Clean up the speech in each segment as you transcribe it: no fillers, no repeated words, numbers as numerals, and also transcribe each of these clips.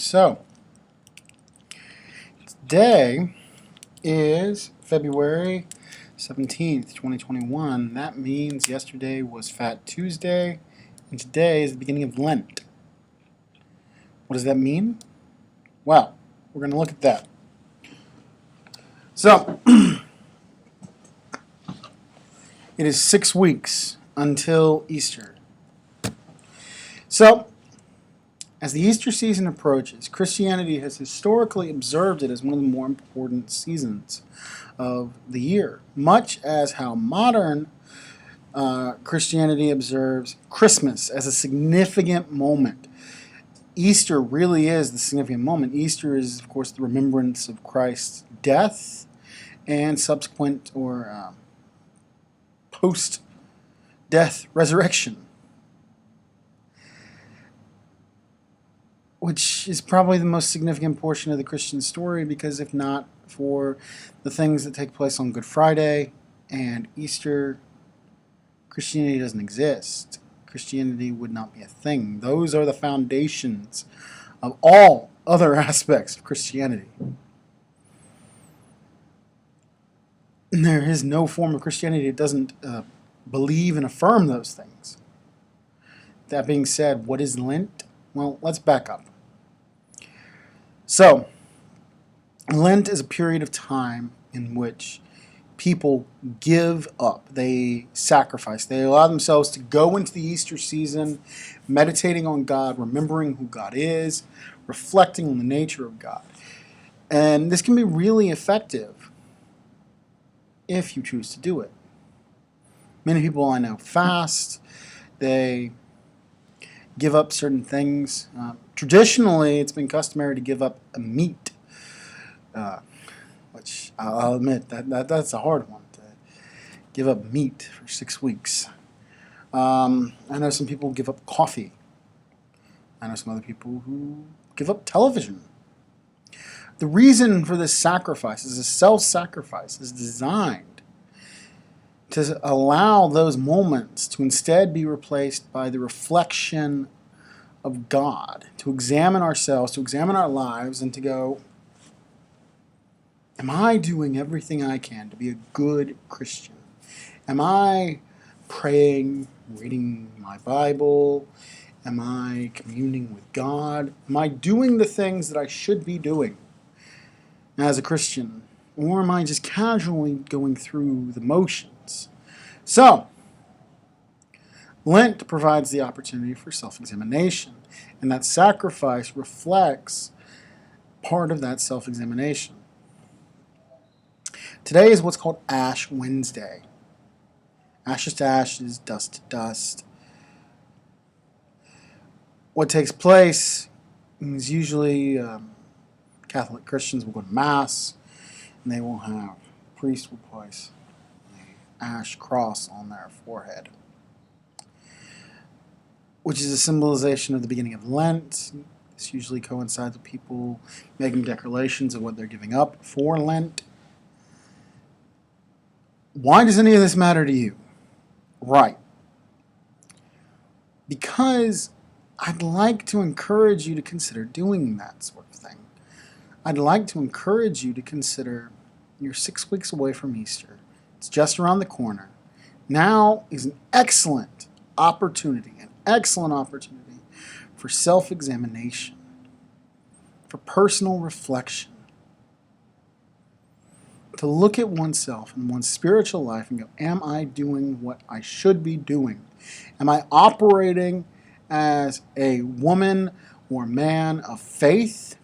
So, today is February 17th, 2021. That means yesterday was Fat Tuesday, and today is the beginning of Lent. What does that mean? Well, we're going to look at that. So, it is 6 weeks until Easter. So, as the Easter season approaches, Christianity has historically observed it as one of the more important seasons of the year, much as how modern Christianity observes Christmas as a significant moment. Easter really is the significant moment. Easter is, of course, the remembrance of Christ's death and subsequent or post-death resurrection, which is probably the most significant portion of the Christian story, because if not for the things that take place on Good Friday and Easter, Christianity doesn't exist. Christianity would not be a thing. Those are the foundations of all other aspects of Christianity. And there is no form of Christianity that doesn't believe and affirm those things. That being said, what is Lent? Well, let's back up. So, Lent is a period of time in which people give up. They sacrifice. They allow themselves to go into the Easter season, meditating on God, remembering who God is, reflecting on the nature of God. And this can be really effective if you choose to do it. Many people I know fast. They give up certain things. Traditionally, it's been customary to give up a meat, which I'll admit that's a hard one, to give up meat for 6 weeks. I know some people give up coffee. I know some other people who give up television. The reason for this sacrifice is a self-sacrifice is designed to allow those moments to instead be replaced by the reflection of God, to examine ourselves, to examine our lives, and to go, am I doing everything I can to be a good Christian? Am I praying, reading my Bible? Am I communing with God? Am I doing the things that I should be doing as a Christian? Or am I just casually going through the motions? So, Lent provides the opportunity for self-examination, and that sacrifice reflects part of that self-examination. Today is what's called Ash Wednesday. Ashes to ashes, dust to dust. What takes place is usually Catholic Christians will go to Mass, and they will have a priest will place an ash cross on their forehead, which is a symbolization of the beginning of Lent. This usually coincides with people making declarations of what they're giving up for Lent. Why does any of this matter to you? Right. Because I'd like to encourage you to consider doing that sort of thing. I'd like to encourage you to consider you're 6 weeks away from Easter. It's just around the corner. Now is an excellent opportunity for self-examination, for personal reflection, to look at oneself and one's spiritual life and go, am I doing what I should be doing? Am I operating as a woman or man of faith?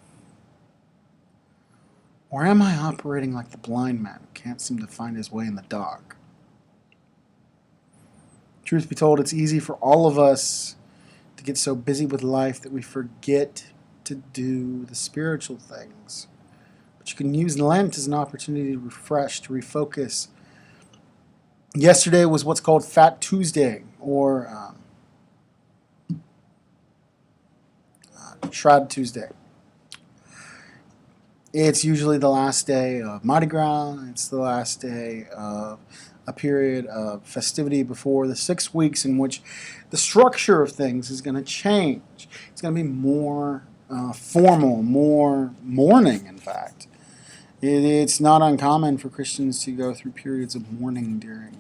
Or am I operating like the blind man who can't seem to find his way in the dark? Truth be told, it's easy for all of us to get so busy with life that we forget to do the spiritual things. But you can use Lent as an opportunity to refresh, to refocus. Yesterday was what's called Fat Tuesday, or Shroud Tuesday. It's usually the last day of Mardi Gras. It's the last day of a period of festivity before the 6 weeks in which the structure of things is going to change. It's going to be more formal, more mourning, in fact. It's not uncommon for Christians to go through periods of mourning during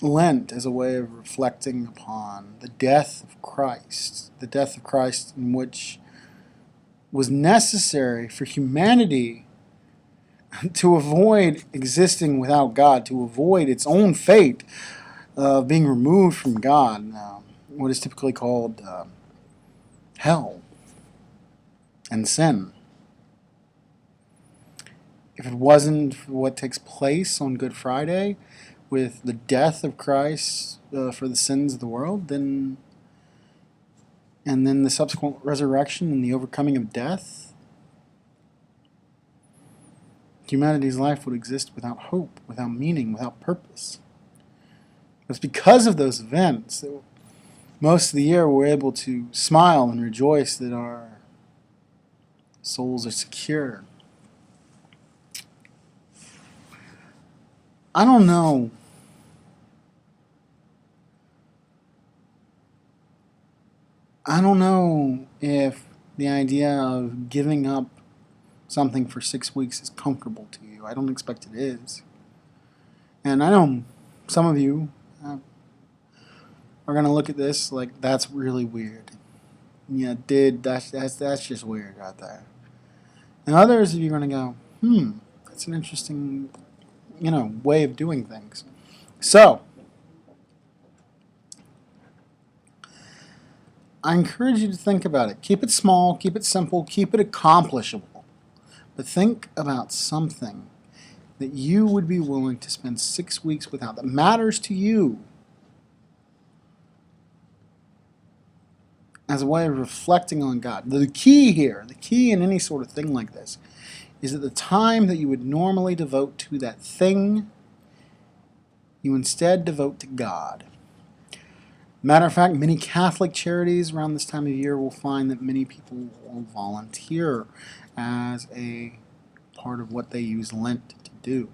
Lent as a way of reflecting upon the death of Christ, in which was necessary for humanity to avoid existing without God, to avoid its own fate of being removed from God, what is typically called hell and sin. If it wasn't for what takes place on Good Friday, with the death of Christ for the sins of the world, and then the subsequent resurrection and the overcoming of death, humanity's life would exist without hope, without meaning, without purpose. It's because of those events that most of the year we're able to smile and rejoice that our souls are secure. I don't know. I don't know if the idea of giving up something for 6 weeks is comfortable to you. I don't expect it is. And I know some of you are going to look at this like, that's really weird. Yeah, that's just weird right there. And others of you are going to go, that's an interesting, way of doing things. So, I encourage you to think about it. Keep it small, keep it simple, keep it accomplishable. But think about something that you would be willing to spend 6 weeks without, that matters to you, as a way of reflecting on God. The key in any sort of thing like this, is that the time that you would normally devote to that thing, you instead devote to God. Matter of fact, many Catholic charities around this time of year will find that many people will volunteer as a part of what they use Lent to do.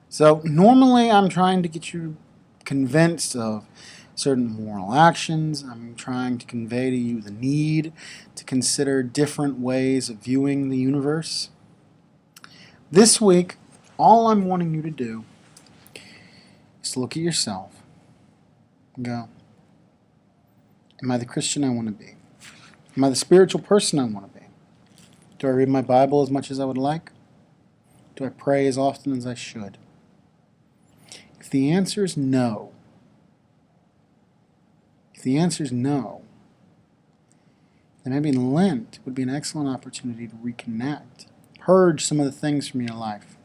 So normally I'm trying to get you convinced of certain moral actions. I'm trying to convey to you the need to consider different ways of viewing the universe. This week, all I'm wanting you to do is to look at yourself and go, am I the Christian I want to be? Am I the spiritual person I want to be? Do I read my Bible as much as I would like? Do I pray as often as I should? If the answer is no, then maybe Lent would be an excellent opportunity to reconnect. Purge some of the things from your life.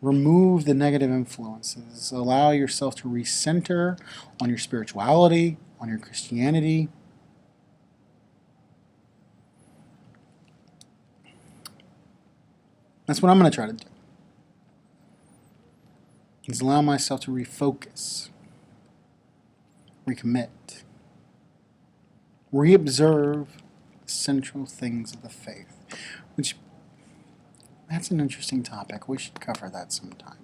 Remove the negative influences. Allow yourself to recenter on your spirituality, on your Christianity. That's what I'm going to try to do. Is allow myself to refocus, recommit, reobserve the central things of the faith, which that's an interesting topic. We should cover that sometime.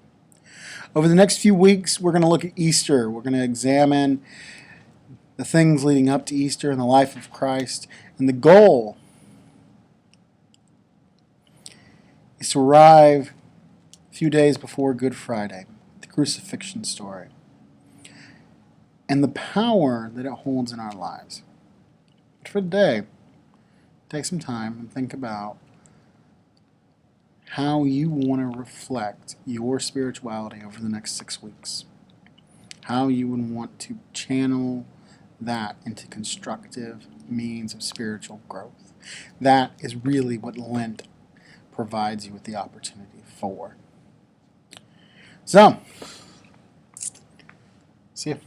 Over the next few weeks, we're going to look at Easter. We're going to examine the things leading up to Easter and the life of Christ. And the goal is to arrive a few days before Good Friday, the crucifixion story, and the power that it holds in our lives. But for today, take some time and think about how you want to reflect your spirituality over the next 6 weeks. How you would want to channel that into constructive means of spiritual growth. That is really what Lent provides you with the opportunity for. So, see you.